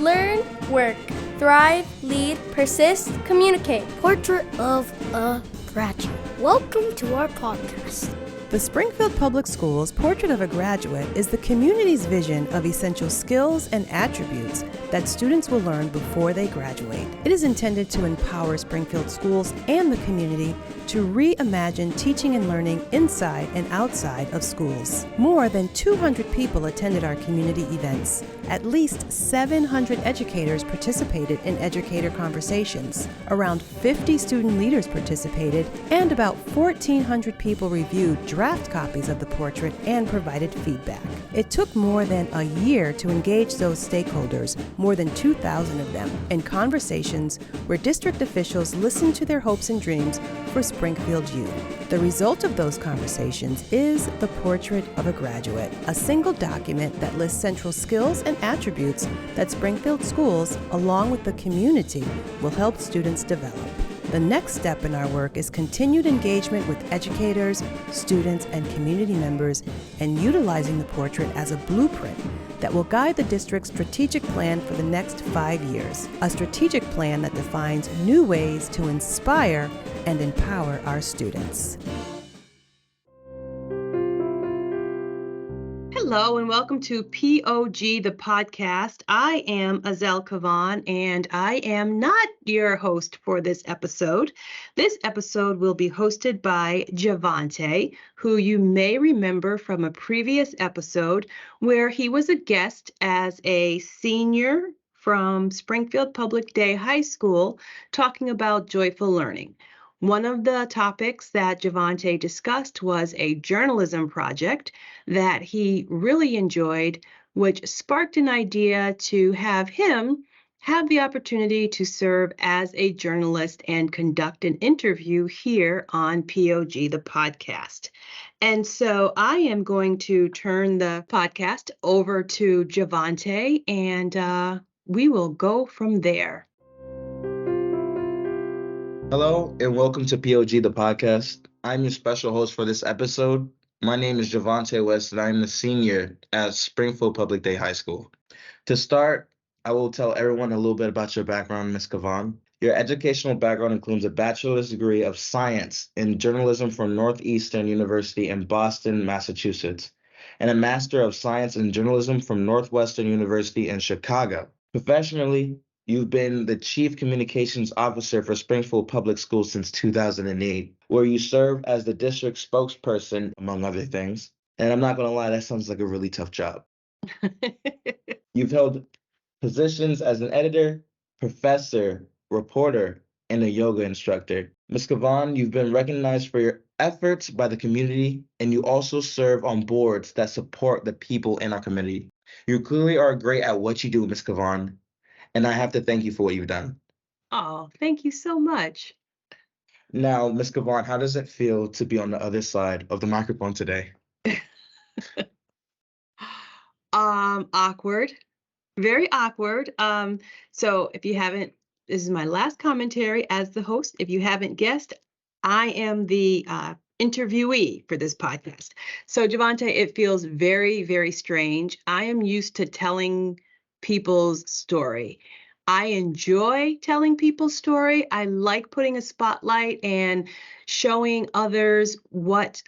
learn, work, thrive, lead, persist, communicate. Portrait of a Graduate. Welcome to our podcast. The Springfield Public Schools Portrait of a Graduate is the community's vision of essential skills and attributes that students will learn before they graduate. It is intended to empower Springfield schools and the community to reimagine teaching and learning inside and outside of schools. More than 200 people attended our community events. At least 700 educators participated in educator conversations. Around 50 student leaders participated, and about 1,400 people reviewed draft copies of the portrait and provided feedback. It took more than a year to engage those stakeholders, more than 2,000 of them, in conversations where district officials listened to their hopes and dreams for Springfield youth. The result of those conversations is the Portrait of a Graduate, a single document that lists central skills and attributes that Springfield schools, along with the community, will help students develop. The next step in our work is continued engagement with educators, students, and community members, and utilizing the portrait as a blueprint that will guide the district's strategic plan for the next 5 years, a strategic plan that defines new ways to inspire and empower our students. Hello and welcome to POG-The Podcast. I am Azell Cavaan and I am not your host for this episode. This episode will be hosted by Javante, who you may remember from a previous episode where he was a guest as a senior from Springfield Public Day High School talking about joyful learning. One of the topics that Javante discussed was a journalism project that he really enjoyed, which sparked an idea to have him have the opportunity to serve as a journalist and conduct an interview here on POG-The Podcast. And so I am going to turn the podcast over to Javante, and we will go from there. Hello and welcome to POG-The Podcast. I'm your special host for this episode. My name is Javante West and I'm the senior at Springfield Public Day High School. To start, I will tell everyone a little bit about your background, Ms. Cavaan. Your educational background includes a bachelor's degree of science in journalism from Northeastern University in Boston, Massachusetts, and a master of science in journalism from Northwestern University in Chicago. Professionally, you've been the Chief Communications Officer for Springfield Public Schools since 2008, where you serve as the district spokesperson, among other things. And I'm not going to lie, that sounds like a really tough job. You've held positions as an editor, professor, reporter, and a yoga instructor. Ms. Cavaan, you've been recognized for your efforts by the community, and you also serve on boards that support the people in our community. You clearly are great at what you do, Ms. Cavaan. And I have to thank you for what you've done. Oh, thank you so much. Now, Ms. Cavaan, how does it feel to be on the other side of the microphone today? Awkward, very awkward. So if you haven't, this is my last commentary as the host. If you haven't guessed, I am the interviewee for this podcast. So Javante, it feels very, very strange. I am used to telling people's story. I enjoy telling people's story. I like putting a spotlight and showing others what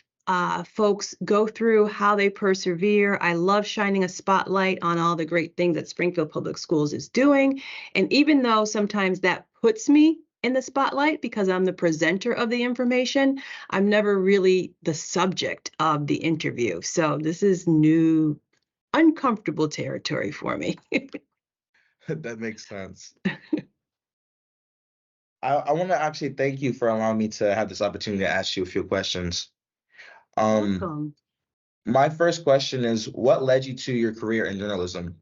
folks go through, how they persevere. I love shining a spotlight on all the great things that Springfield Public Schools is doing. And even though sometimes that puts me in the spotlight because I'm the presenter of the information, I'm never really the subject of the interview. So this is new, uncomfortable territory for me. That makes sense. I want to actually thank you for allowing me to have this opportunity to ask you a few questions. Welcome. My first question is, what led you to your career in journalism?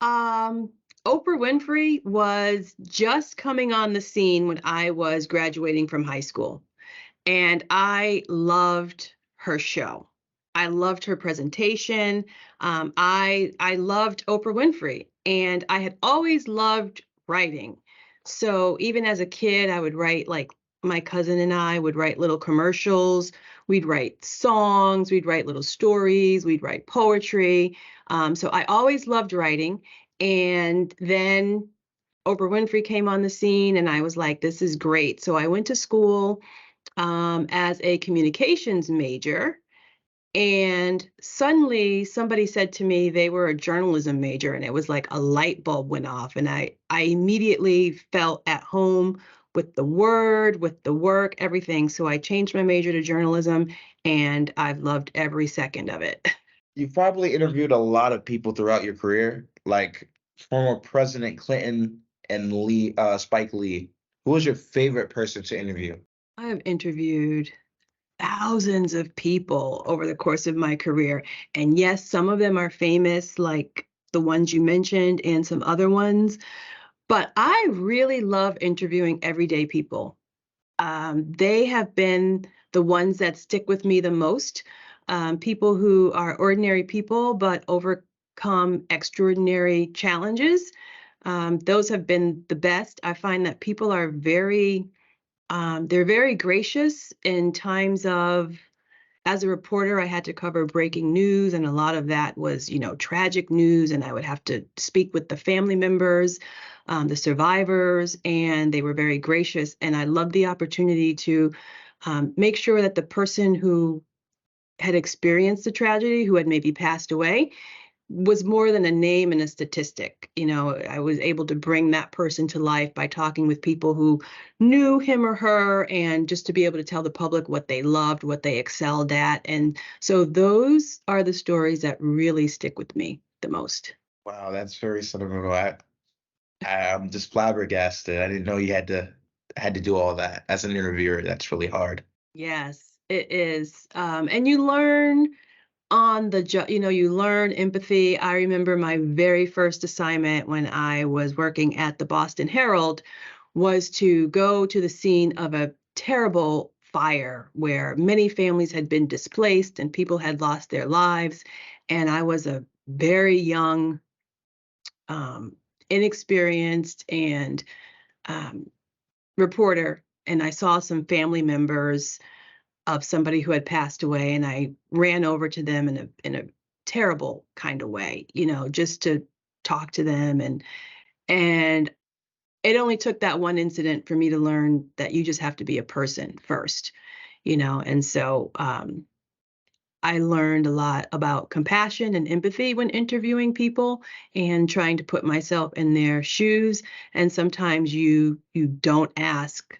Oprah Winfrey was just coming on the scene when I was graduating from high school, and I loved her show. I loved her presentation. I loved Oprah Winfrey, and I had always loved writing. So even as a kid, I would write, like my cousin and I would write little commercials. We'd write songs. We'd write little stories. We'd write poetry. So I always loved writing. And then Oprah Winfrey came on the scene, and I was like, this is great. So I went to school as a communications major. And suddenly somebody said to me they were a journalism major, and it was like a light bulb went off. And I immediately felt at home with the word, with the work, everything. So I changed my major to journalism, and I've loved every second of it. You've probably interviewed a lot of people throughout your career, like former President Clinton and Spike Lee. Who was your favorite person to interview? I have interviewed thousands of people over the course of my career. And yes, some of them are famous, like the ones you mentioned, and some other ones. But I really love interviewing everyday people. They have been the ones that stick with me the most. People who are ordinary people, but overcome extraordinary challenges. Those have been the best. I find that people are they're very gracious in times of, as a reporter, I had to cover breaking news, and a lot of that was, tragic news, and I would have to speak with the family members, the survivors, and they were very gracious. And I loved the opportunity to make sure that the person who had experienced the tragedy, who had maybe passed away, was more than a name and a statistic. I was able to bring that person to life by talking with people who knew him or her, and just to be able to tell the public what they loved, what they excelled at. And so those are the stories that really stick with me the most. Wow, that's very sentimental. I'm just flabbergasted. I didn't know you had to do all that as an interviewer. That's really hard. Yes, it is. And you learn on the job, you learn empathy. I remember my very first assignment when I was working at the Boston Herald was to go to the scene of a terrible fire where many families had been displaced and people had lost their lives. And I was a very young, inexperienced and reporter, and I saw some family members of somebody who had passed away, and I ran over to them in a terrible kind of way, just to talk to them. And it only took that one incident for me to learn that you just have to be a person first, and so I learned a lot about compassion and empathy when interviewing people and trying to put myself in their shoes. And sometimes you don't ask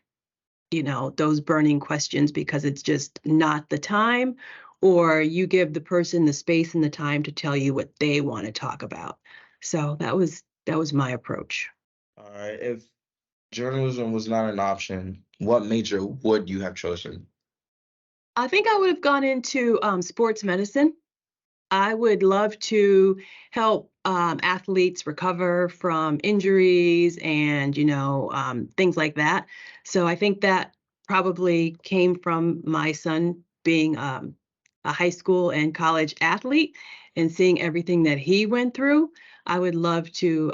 those burning questions because it's just not the time, or you give the person the space and the time to tell you what they want to talk about. So that was my approach. All right. If journalism was not an option, what major would you have chosen? I think I would have gone into sports medicine. I would love to help athletes recover from injuries and, things like that. So I think that probably came from my son being a high school and college athlete and seeing everything that he went through. I would love to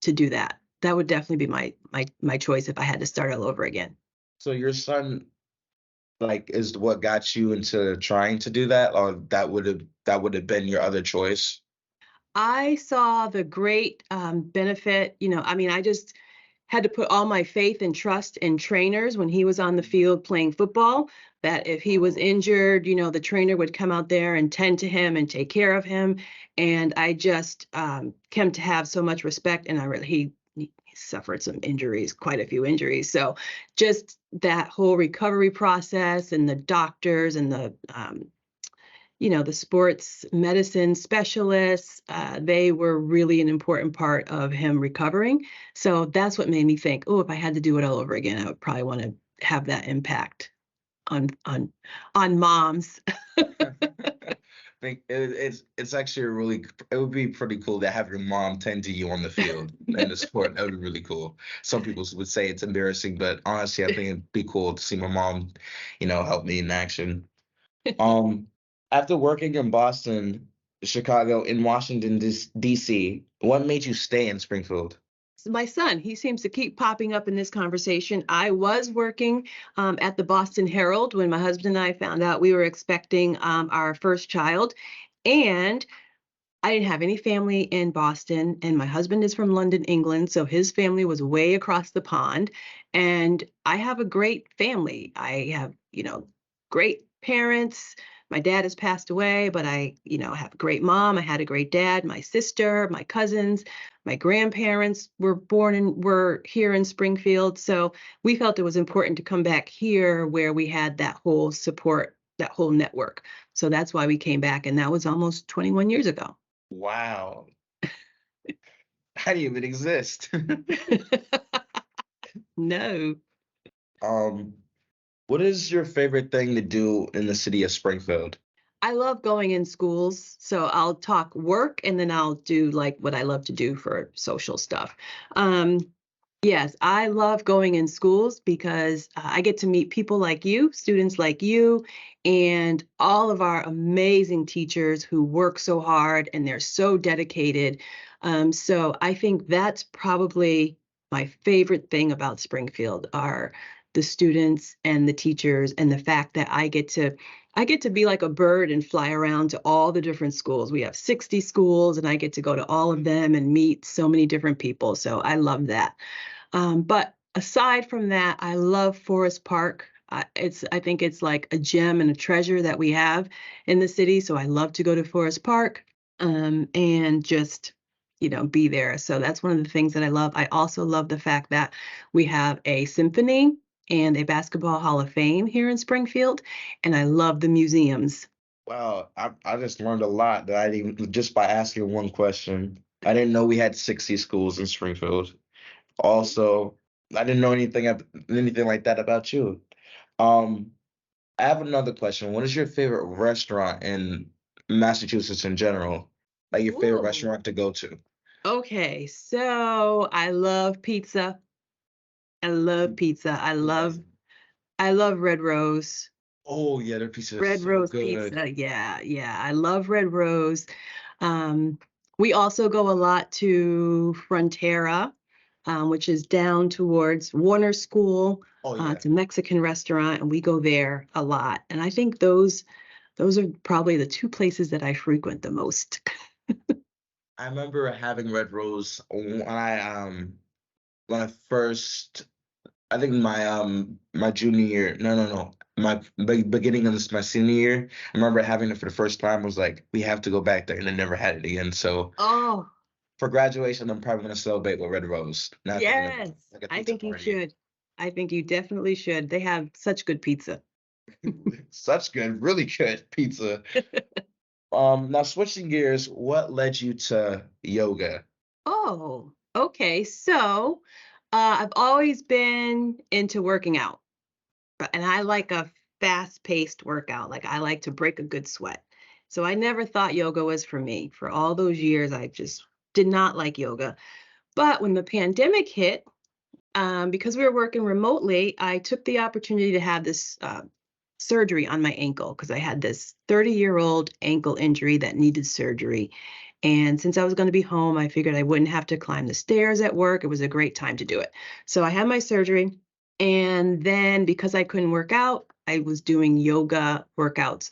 do that. That would definitely be my choice if I had to start all over again. So your son, is what got you into trying to do that, or that would have been your other choice? I saw the great benefit. I just had to put all my faith and trust in trainers when he was on the field playing football, that if he was injured, the trainer would come out there and tend to him and take care of him. And I just came to have so much respect. And he suffered some injuries, quite a few injuries. So just that whole recovery process, and the doctors and the sports medicine specialists, they were really an important part of him recovering. So that's what made me think, oh, if I had to do it all over again, I would probably want to have that impact on moms. I think it's actually it would be pretty cool to have your mom tend to you on the field in the sport. That would be really cool. Some people would say it's embarrassing, but honestly, I think it'd be cool to see my mom, help me in action. After working in Boston, Chicago, and Washington, D.C., what made you stay in Springfield? My son, he seems to keep popping up in this conversation. I was working at the Boston Herald when my husband and I found out we were expecting our first child. And I didn't have any family in Boston, and my husband is from London, England, so his family was way across the pond. And I have a great family. I have, great parents. My dad has passed away, but I, have a great mom. I had a great dad, my sister, my cousins, my grandparents were here in Springfield. So we felt it was important to come back here where we had that whole support, that whole network. So that's why we came back, and that was almost 21 years ago. Wow. How do you even exist? No. Um, what is your favorite thing to do in the city of Springfield? I love going in schools. So I'll talk work and then I'll do like what I love to do for social stuff. Um, yes, I love going in schools because I get to meet people like you, students like you, and all of our amazing teachers who work so hard and they're so dedicated. So I think that's probably my favorite thing about Springfield are the students and the teachers and the fact that I get to be like a bird and fly around to all the different schools. We have 60 schools, and I get to go to all of them and meet so many different people. So I love that. But aside from that, I love Forest Park. I think it's like a gem and a treasure that we have in the city. So I love to go to Forest Park and just be there. So that's one of the things that I love. I also love the fact that we have a symphony and a basketball hall of fame here in Springfield, and I love the museums. Wow, I just learned a lot that I didn't even just by asking one question. I didn't know we had 60 schools in Springfield. Also, I didn't know anything like that about you. Um, I have another question. What is your favorite restaurant in Massachusetts in general? Like your favorite Ooh. restaurant to go to? Okay, so I love pizza. I love pizza. Yes. I love Red Rose. Oh yeah, their pizza is Red so Rose good. pizza. Yeah, yeah. I love Red Rose. Um, we also go a lot to Frontera, which is down towards Warner School. Oh yeah. It's a Mexican restaurant, and we go there a lot. And I think those are probably the two places that I frequent the most. I remember having Red Rose when I first I think my junior year. No. My beginning of my senior year. I remember having it for the first time. Was like, we have to go back there, and I never had it again. So Oh, for graduation, I'm probably gonna celebrate with Red Rose. Not thinking of yes. like a I pizza think you party. should. I think you definitely should. They have such good pizza. Such good, really good pizza. Now switching gears, what led you to yoga? Oh, okay. So, I've always been into working out, and I like a fast-paced workout. Like I like to break a good sweat. So I never thought yoga was for me. For all those years, I just did not like yoga. But when the pandemic hit, because we were working remotely, I took the opportunity to have this surgery on my ankle because I had this 30-year-old ankle injury that needed surgery. And since I was going to be home, I figured I wouldn't have to climb the stairs at work. It was a great time to do it. So I had my surgery. And then because I couldn't work out, I was doing yoga workouts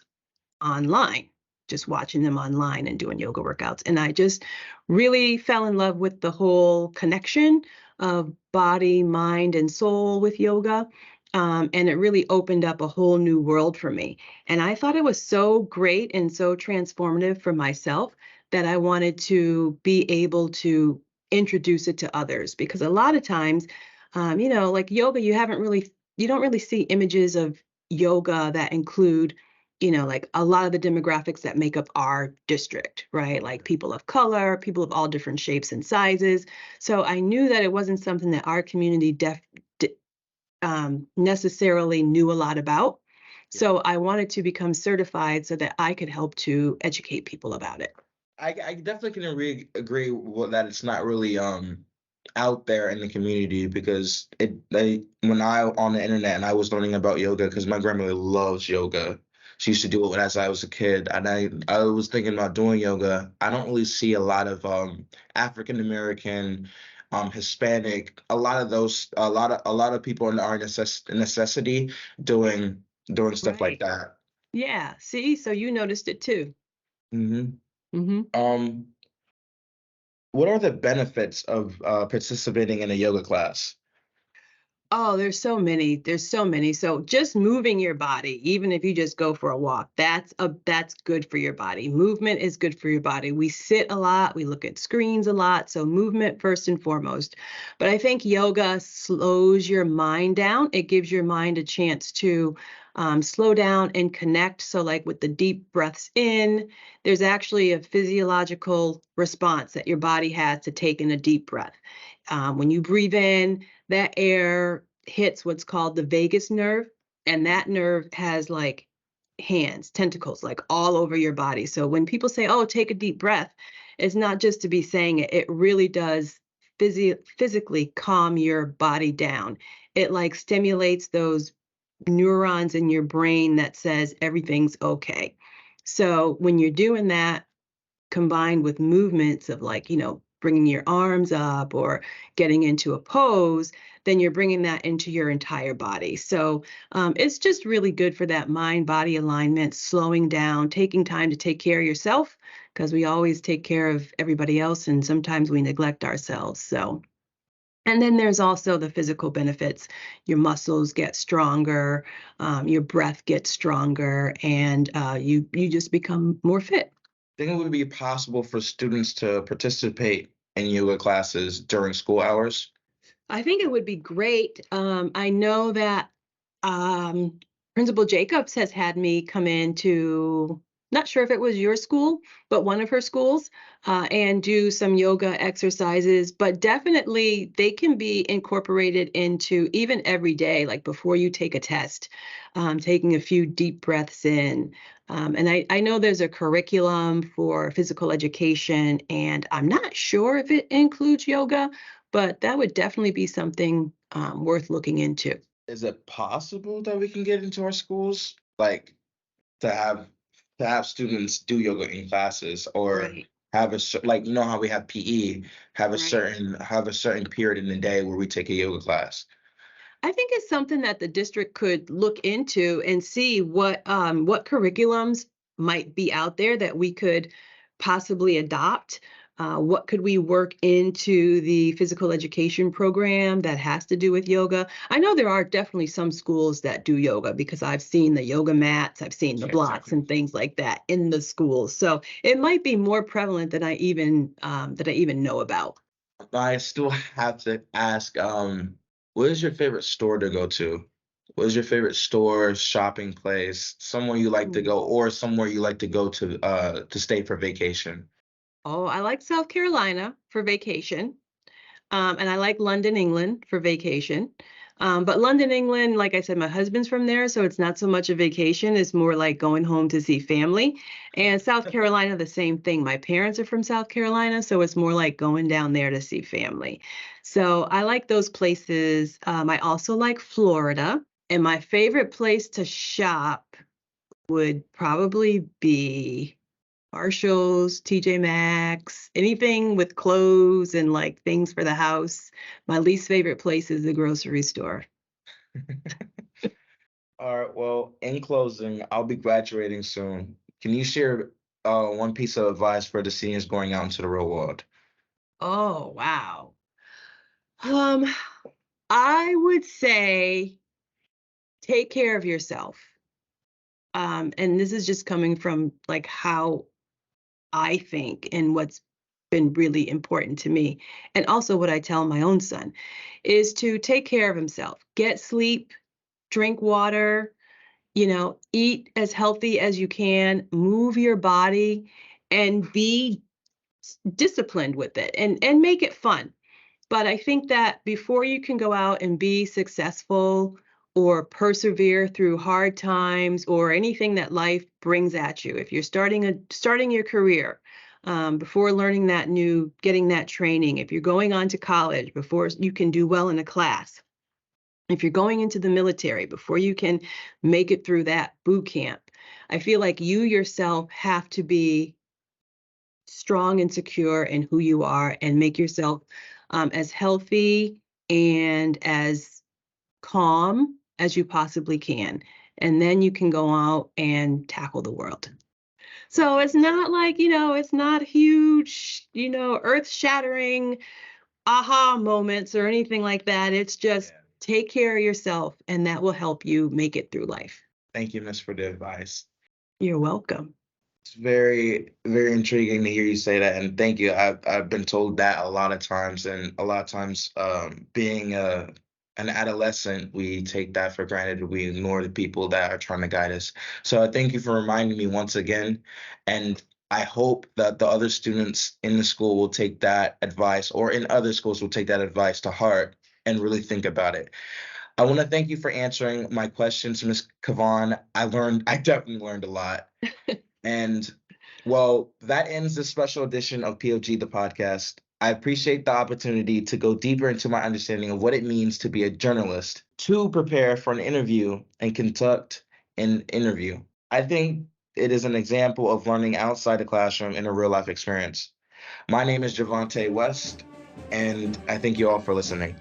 online, just watching them online and doing yoga workouts. And I just really fell in love with the whole connection of body, mind, and soul with yoga. And it really opened up a whole new world for me. And I thought it was so great and so transformative for myself that I wanted to be able to introduce it to others because a lot of times, like yoga, you don't really see images of yoga that include like a lot of the demographics that make up our district, right? Like people of color, people of all different shapes and sizes. So I knew that it wasn't something that our community necessarily knew a lot about. Yeah. So I wanted to become certified so that I could help to educate people about it. I definitely can agree with that. It's not really out there in the community because when I on the internet and I was learning about yoga because my grandmother loves yoga. She used to do it as I was a kid, and I was thinking about doing yoga. I don't really see a lot of African American, Hispanic, a lot of people in our necessity doing stuff like Right. that. Yeah. See, so you noticed it too. Hmm. Hmm. What are the benefits of participating in a yoga class? Oh, there's so many. There's so many. So just moving your body, even if you just go for a walk, that's good for your body. Movement is good for your body. We sit a lot, we look at screens a lot, so movement first and foremost. But I think yoga slows your mind down. It gives your mind a chance to slow down and connect. So, like with the deep breaths in, there's actually a physiological response that your body has to take in a deep breath. When you breathe in, that air hits what's called the vagus nerve, and that nerve has like hands, tentacles, like all over your body. So when people say, oh, take a deep breath, it's not just to be saying it, it really does physically calm your body down. It like stimulates those neurons in your brain that says everything's okay. So when you're doing that, combined with movements of like, bringing your arms up or getting into a pose, then you're bringing that into your entire body. So it's just really good for that mind body alignment, slowing down, taking time to take care of yourself, because we always take care of everybody else and sometimes we neglect ourselves. So. And then there's also the physical benefits. Your muscles get stronger, your breath gets stronger, and you just become more fit. Think it would be possible for students to participate in yoga classes during school hours? I think it would be great. I know that Principal Jacobs has had me come in to, not sure if it was your school, but one of her schools, and do some yoga exercises. But definitely they can be incorporated into even every day, like before you take a test, taking a few deep breaths in. And I know there's a curriculum for physical education, and I'm not sure if it includes yoga, but that would definitely be something worth looking into. Is it possible that we can get into our schools, like to have students do yoga in classes, or Right. have like how we have PE, Right. have a certain period in the day where we take a yoga class? I think it's something that the district could look into and see what curriculums might be out there that we could possibly adopt. What could we work into the physical education program that has to do with yoga? I know there are definitely some schools that do yoga because I've seen the yoga mats, I've seen the Yeah, blocks exactly. and things like that in the schools. So it might be more prevalent than I even know about. I still have to ask, what is your favorite store to go to? What is your favorite store, shopping place, somewhere you like to go, or somewhere you like to go to stay for vacation? Oh, I like South Carolina for vacation. And I like London, England for vacation. But London, England, like I said, my husband's from there, so it's not so much a vacation. It's more like going home to see family. And South Carolina, the same thing. My parents are from South Carolina, so it's more like going down there to see family. So I like those places. I also like Florida. And my favorite place to shop would probably be Marshalls, TJ Maxx, anything with clothes and like things for the house. My least favorite place is the grocery store. All right. Well, in closing, I'll be graduating soon. Can you share one piece of advice for the seniors going out into the real world? Oh, wow. Um, I would say take care of yourself. And this is just coming from like how I think and what's been really important to me. And also what I tell my own son is to take care of himself, get sleep, drink water, eat as healthy as you can, move your body, and be disciplined with it and make it fun. But I think that before you can go out and be successful or persevere through hard times or anything that life brings at you, if you're starting your career, before learning getting that training, if you're going on to college, before you can do well in a class, if you're going into the military, before you can make it through that boot camp, I feel like you yourself have to be strong and secure in who you are and make yourself as healthy and as calm as you possibly can. And then you can go out and tackle the world. So it's not like, it's not huge, earth-shattering aha moments or anything like that. It's just take care of yourself, and that will help you make it through life. Thank you, Miss, for the advice. You're welcome. It's very, very intriguing to hear you say that, and thank you. I've been told that a lot of times, and a lot of times, being an adolescent, we take that for granted. We ignore the people that are trying to guide us. So I thank you for reminding me once again, and I hope that the other students in the school will take that advice, or in other schools will take that advice to heart and really think about it. I want to thank you for answering my questions, Ms. Cavaan. I definitely learned a lot. And well, that ends this special edition of POG the podcast. I appreciate the opportunity to go deeper into my understanding of what it means to be a journalist, to prepare for an interview and conduct an interview. I think it is an example of learning outside the classroom in a real life experience. My name is Javante West, and I thank you all for listening.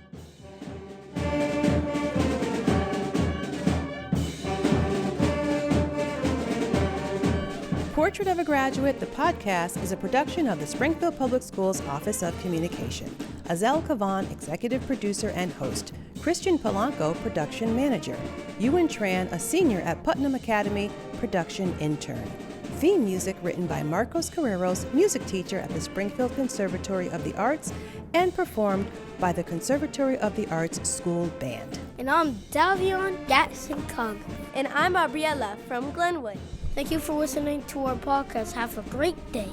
Portrait of a Graduate, the podcast, is a production of the Springfield Public Schools Office of Communication. Azell Cavaan, executive producer and host. Christian Polanco, production manager. Ewan Tran, a senior at Putnam Academy, production intern. Theme music written by Marcos Carreros, music teacher at the Springfield Conservatory of the Arts, and performed by the Conservatory of the Arts School Band. And I'm Davion Gatson Kung. And I'm Gabriella from Glenwood. Thank you for listening to our podcast. Have a great day.